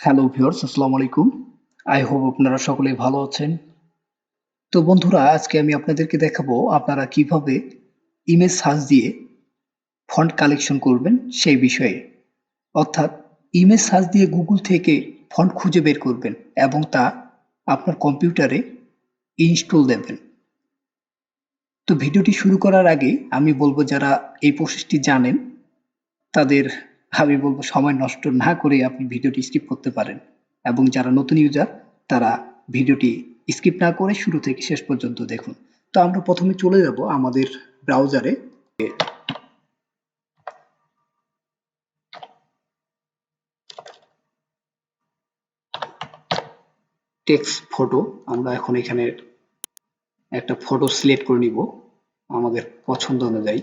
Hello viewers, আসসালামু আলাইকুম। I hope আপনারা সকলেই ভালো আছেন। তো বন্ধুরা, আজকে আমি আপনাদেরকে দেখাবো আপনারা কিভাবে ইমেজ সার্চ দিয়ে ফন্ট কালেকশন করবেন সেই বিষয়ে। অর্থাৎ ইমেজ সার্চ দিয়ে গুগল থেকে ফন্ট খুঁজে বের করবেন এবং তা আপনার কম্পিউটারে ইনস্টল দেবেন। তো ভিডিওটি শুরু করার আগে আমি বলবো যারা এই প্রসেসটি জানেন তাদের আমি বলবো সময় নষ্ট না করে আপনি ভিডিওটি স্কিপ করতে পারেন এবং যারা নতুন ইউজার তারা ভিডিওটি স্কিপ না করে শুরু থেকে শেষ পর্যন্ত দেখুন। তো আমরা প্রথমে চলে যাব আমাদের ব্রাউজারে। টেক্সট ফটো, আমরা এখন এখানে একটা ফটো সিলেক্ট করে নিব আমাদের পছন্দ অনুযায়ী।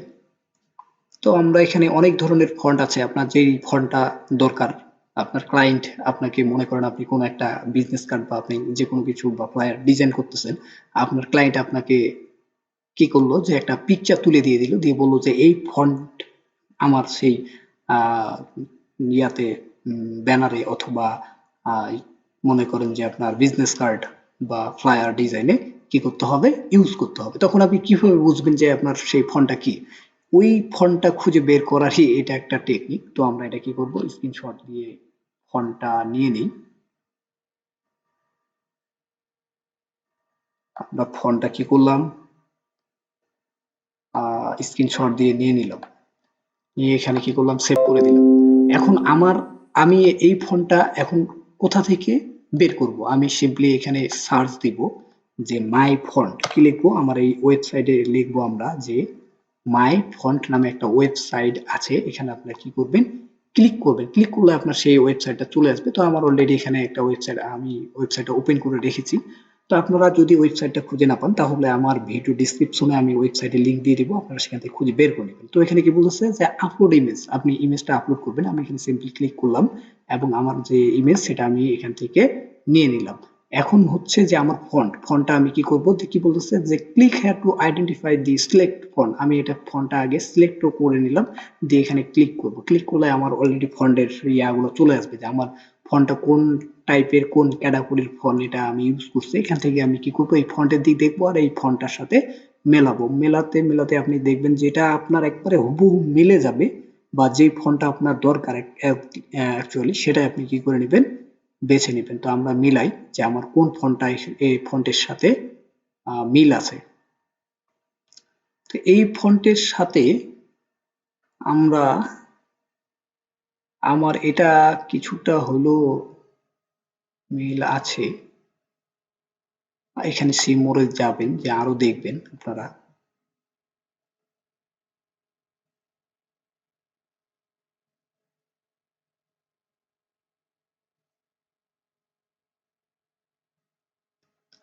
তো আমরা এখানে অনেক ধরনের ফন্ট আছে, আপনার যেই ফন্টটা দরকার আপনার ক্লায়েন্ট আপনাকে মনে করেন আপনি কোনো একটা বিজনেস কার্ড বা আপনি যে কোনো কিছু বা ফ্লায়ার ডিজাইন করতেছেন, আপনার ক্লায়েন্ট আপনাকে কি করলো যে একটা পিকচার তুলে দিয়ে দিল, দিয়ে বললো যে এই ফন্ট আমার সেই আহ, ইয়াতে ব্যানারে অথবা আহ, মনে করেন যে আপনার বিজনেস কার্ড বা ফ্লায়ার ডিজাইনে কি করতে হবে, ইউজ করতে হবে। তখন আপনি কিভাবে বুঝবেন যে আপনার সেই ফন্টটা কি? ওই ফন্টটা খুঁজে বের করারই এটা একটা টেকনিক। তো আমরা এটা কি করব, স্ক্রিনশট দিয়ে ফন্টটা নিয়ে নিই। আমরা ফন্টটা কি করলাম, স্ক্রিনশট দিয়ে নিয়ে নিলাম, নিয়ে এখানে কি করলাম, সেভ করে দিলাম। এখন আমি এই ফন্টটা এখন কোথা থেকে বের করব? আমি সিম্পলি এখানে সার্চ দিব যে মাই ফন্ট। কি লিখবো, আমার এই ওয়েবসাইটে লিখবো আমরা যে মাই ফন্ট নামে একটা ওয়েবসাইট আছে। এখানে আপনারা কি করবেন, ক্লিক করবেন। ক্লিক করলে আপনার সেই ওয়েবসাইটটা চলে আসবে। তো আমার অলরেডি এখানে একটা ওয়েবসাইট, আমি ওয়েবসাইটটা ওপেন করে রেখেছি। তো আপনারা যদি ওয়েবসাইটটা খুঁজে না পান তাহলে আমার ভিডিও ডিসক্রিপশনে আমি ওয়েবসাইটের লিংক দিয়ে দিব, আপনারা সেখান থেকে খুঁজে বের করে নেবেন। তো এখানে কি বলতেছে যে আপলোড ইমেজ, আপনি ইমেজটা আপলোড করবেন। আমি এখানে সিম্পলি ক্লিক করলাম এবং আমার যে ইমেজ সেটা আমি এখান থেকে নিয়ে নিলাম। এখন হচ্ছে যে আমার ফন্টটা আমি কি করব, যে কি বলতেছে যে click here to identify the select font. আমি এটা ফন্টটা আগে সিলেক্ট করে নিলাম, দিয়ে এখানে ক্লিক করব। ক্লিক করলে আমার অলরেডি ফন্টের ইয়াগুলো চলে আসবে যে আমার ফন্টটা কোন টাইপের, কোন ক্যাটাগরির ফন্ট এটা আমি ইউজ করছি। এখান থেকে আমি কি করব, এই ফন্টের দিক দেখবো আর এই ফন্টটার সাথে মেলাবো। মেলাতে মেলাতে আপনি দেখবেন যেটা আপনার একবারে হুবহু মিলে যাবে বা যে ফন্টটা আপনার দরকার অ্যাকচুয়ালি সেটাই আপনি কি করে নেবেন, বেছে নেবেন। তো আমরা মিলাই যে আমার কোন ফন্টটা এই ফন্টের সাথে মিল আছে। তো এই ফন্টের সাথে আমরা আমার এটা কিছুটা হলো মিল আছে। এখানে সি মোড়ে যাবেন, যে আরো দেখবেন আপনারা।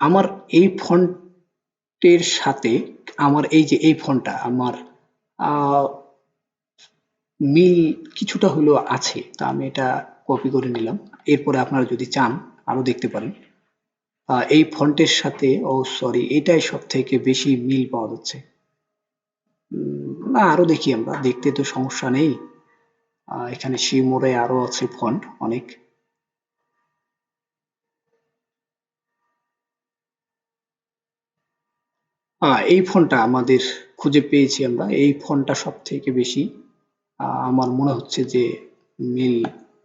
আমার এই ফন্টের সাথে আমার এই যে এই ফন্টটা আমার আহ, মিল কিছুটা হলেও আছে। তা আমি এটা কপি করে নিলাম। এরপরে আপনারা যদি চান আরো দেখতে পারেন। এই ফন্টের সাথে, ও সরি, এটাই সব থেকে বেশি মিল পাওয়া যাচ্ছে। না, আরো দেখি, আমরা দেখতে তো সমস্যা নেই। এখানে সি মোড়ে আরো আছে ফন্ট অনেক। এই ফন্টটা আমাদের খুঁজে পেয়েছি আমরা। এই ফন্টটা সব থেকে বেশি আমার মনে হচ্ছে যে মিল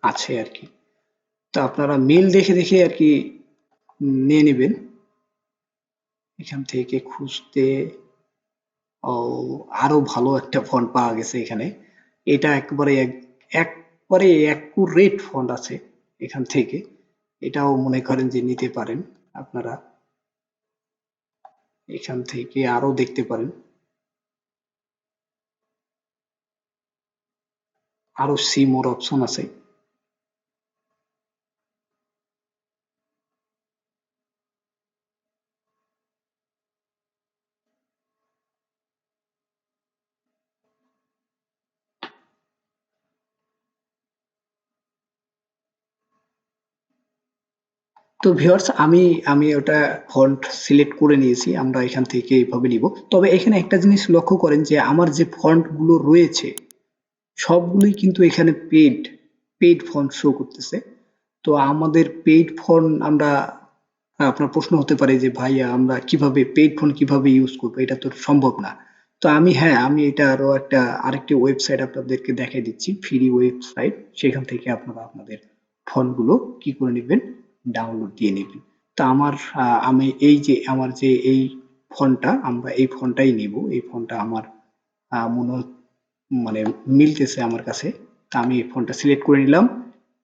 আছে আর কি। তো আপনারা মিল দেখে দেখে আর কি নিয়ে নেবেন এখান থেকে খুঁজতে। ও, আরো ভালো একটা ফন্ট পাওয়া গেছে এখানে। এটা একবারে অ্যাকুরেট ফন্ট আছে এখান থেকে। এটাও মনে করেন যে নিতে পারেন আপনারা, এখান থেকে আরো দেখতে পারেন। আরো সি মোর অপশন আছে। তো ভিউয়ার্স, আমি আমি ওটা ফন্ট সিলেক্ট করে নিয়েছি। আমরা এখান থেকে এইভাবে নিব। তবে এখানে একটা জিনিস লক্ষ্য করেন যে আমার যে ফন্ট গুলো রয়েছে সবগুলোই কিন্তু এখানে পেইড ফন্ট শো করতেছে। তো আমাদের পেইড ফোন আমরা আপনার প্রশ্ন হতে পারে যে ভাইয়া আমরা কিভাবে পেইড ফোন কিভাবে ইউজ করবো, এটা তো সম্ভব না। তো আমি এটা আরো আরেকটি ওয়েবসাইট আপনাদেরকে দেখাই দিচ্ছি, ফ্রি ওয়েবসাইট। সেখান থেকে আপনারা আপনাদের ফোনগুলো কি করে নেবেন, ডাউনলোড দিয়ে নেবেন। তো আমি আমার যে এই ফোনটা, আমরা এই ফোনটাই নিব। এই ফোনটা আমার মনে মানে মিলতেছে আমার কাছে। তা আমি এই ফোনটা সিলেক্ট করে নিলাম।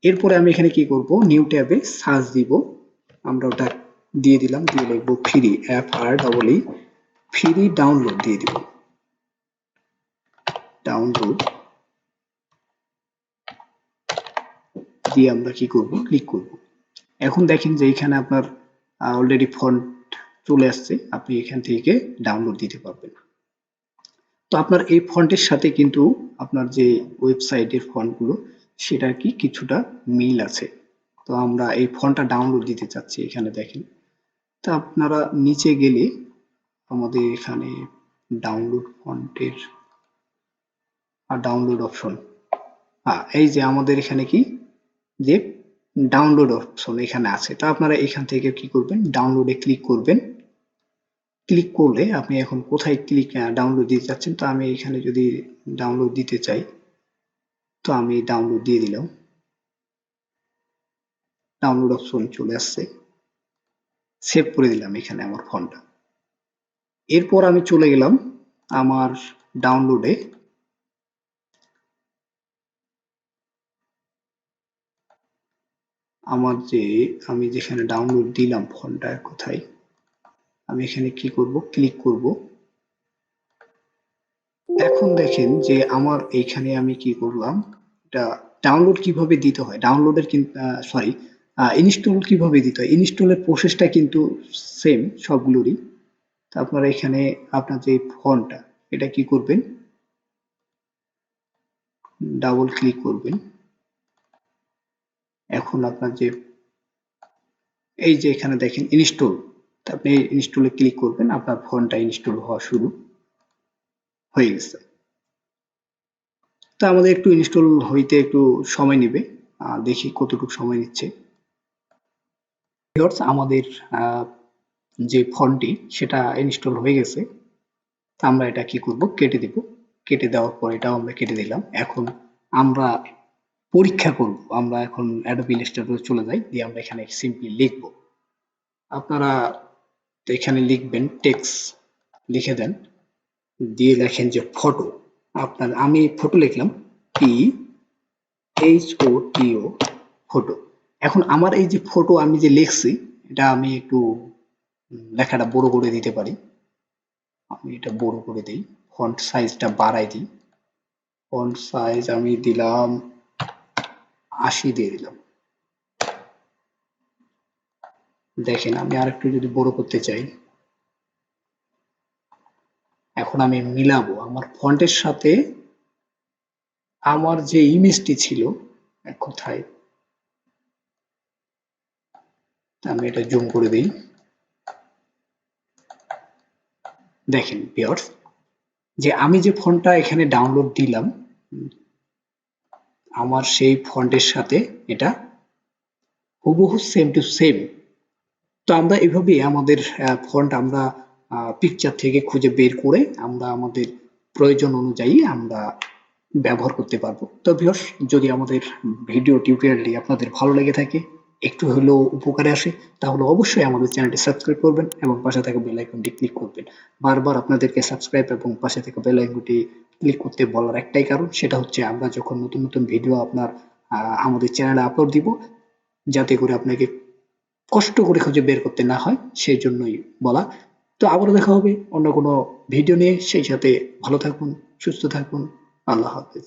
এরপরে আমি এখানে কি করব, নিউ ট্যাবে সার্চ দিব। আমরা ওটা দিয়ে দিলাম, দিয়ে লিখবো ফ্রি, FREE, ফ্রি ডাউনলোড দিয়ে দিব। ডাউনলোড দিয়ে আমরা কি করব, ক্লিক করব। এখন দেখেন যে এখানে আপনার অলরেডি ফন্ট চলে আসছে, আপনি এখান থেকে ডাউনলোড দিতে পারবেন। তো আপনার এই ফন্টের সাথে কিন্তু আপনার যে ওয়েবসাইটের ফন্টগুলো সেটার কি কিছুটা মিল আছে। তো আমরা এই ফন্টটা ডাউনলোড দিতে চাচ্ছি, এখানে দেখেন। তা আপনারা নিচে গেলে আমাদের এখানে ডাউনলোড ফন্টের ডাউনলোড অপশন, এই যে আমাদের এখানে কি যে ডাউনলোড অপশন এখানে আছে। তা আপনারা এখান থেকে কি করবেন, ডাউনলোডে ক্লিক করবেন। ক্লিক করলে আপনি এখন কোথায় ডাউনলোড দিতে চাচ্ছেন, তো আমি এখানে যদি ডাউনলোড দিতে চাই, তো আমি ডাউনলোড দিয়ে দিলাম। ডাউনলোড অপশন চলে আসছে, সেভ করে দিলাম এখানে আমার ফোনটা। এরপর আমি চলে গেলাম আমার ডাউনলোডে। আমি যেখানে ডাউনলোড দিলাম ফোনটা কোথায়, আমি এখানে কি করব, ক্লিক করব। এখন দেখেন যে আমার এইখানে আমি কি করলাম, এটা ডাউনলোড কিভাবে দিতে হয়, ডাউনলোডের কিন্তু সরি ইনস্টল কিভাবে দিতে হয়, ইনস্টলের প্রসেসটা কিন্তু সেম সবগুলোরই। তো আপনারা এখানে আপনার যে ফোনটা, এটা কি করবেন, ডাবল ক্লিক করবেন। এখন আপনার যে এই যে এখানে দেখেন ইনস্টল, আপনি ইনস্টলে ক্লিক করবেন, আপনার ফোনটা ইনস্টল হওয়া শুরু হয়ে গেছে। তো আমাদের একটু ইনস্টল হইতে একটু সময় নেবে, দেখি কতটুকু সময় নিচ্ছে। ভিউয়ার্স, আমাদের যে ফন্টটি সেটা ইনস্টল হয়ে গেছে। তো আমরা এটা কি করব, কেটে দিব। কেটে দেওয়ার পর এটাও আমরা কেটে দিলাম। এখন আমরা পরীক্ষা করব, আমরা এখন অ্যাডোবি ইলাস্ট্রেটরে চলে যাই, দিয়ে আমরা এখানে সিম্পলি লিখব। আপনারা এখানে লিখবেন টেক্সট, লিখে দেন, দিয়ে লেখেন যে ফটো। আমি ফটো লিখলাম, PHOTO, ফটো। এখন আমার এই যে ফটো আমি যে লিখছি, এটা আমি একটু লেখাটা বড় করে দিতে পারি। আমি এটা বড় করে দিই, ফন্ট সাইজটা বাড়াই দিই। ফন্ট সাইজ আমি দিলাম 80 দিয়ে দিলাম। দেখেন আমি আরেকটু যদি বড় করতে চাই, এখন আমি মিলাবো আমার ফন্টের সাথে আমার যে ইমেজটি ছিল কোথায়, আমি এটা জুম করে দিই। দেখেন ভিউয়ার্স, যে আমি যে ফন্টটা এখানে ডাউনলোড দিলাম, আমার সেই ফন্টের সাথে এটা হুবহু সেম টু সেম। তো আমরা এভাবেই আমাদের ফন্ট আমরা পিকচার থেকে খুঁজে বের করে আমরা আমাদের প্রয়োজন অনুযায়ী আমরা ব্যবহার করতে পারবো। তো ভিউয়ার্স, যদি আমাদের ভিডিও টিউটোরিয়ালটি আপনাদের ভালো লেগে থাকে, একটু হলেও উপকারে আসে, তাহলে অবশ্যই আমাদের চ্যানেলটি সাবস্ক্রাইব করবেন এবং পাশে থাকা বেল আইকনটি ক্লিক করবেন। বারবার আপনাদেরকে সাবস্ক্রাইব এবং পাশে থাকা বেল আইকনটি ক্লিক করতে বলার একটাই কারণ, সেটা হচ্ছে আমরা যখন নতুন নতুন ভিডিও আমাদের চ্যানেলে আপলোড দিব, যাতে করে আপনাকে কষ্ট করে খুঁজে বের করতে না হয়, সেই জন্যই বলা। তো আবারও দেখা হবে অন্য কোনো ভিডিও নিয়ে, সেই সাথে ভালো থাকুন, সুস্থ থাকুন। আল্লাহ হাফেজ।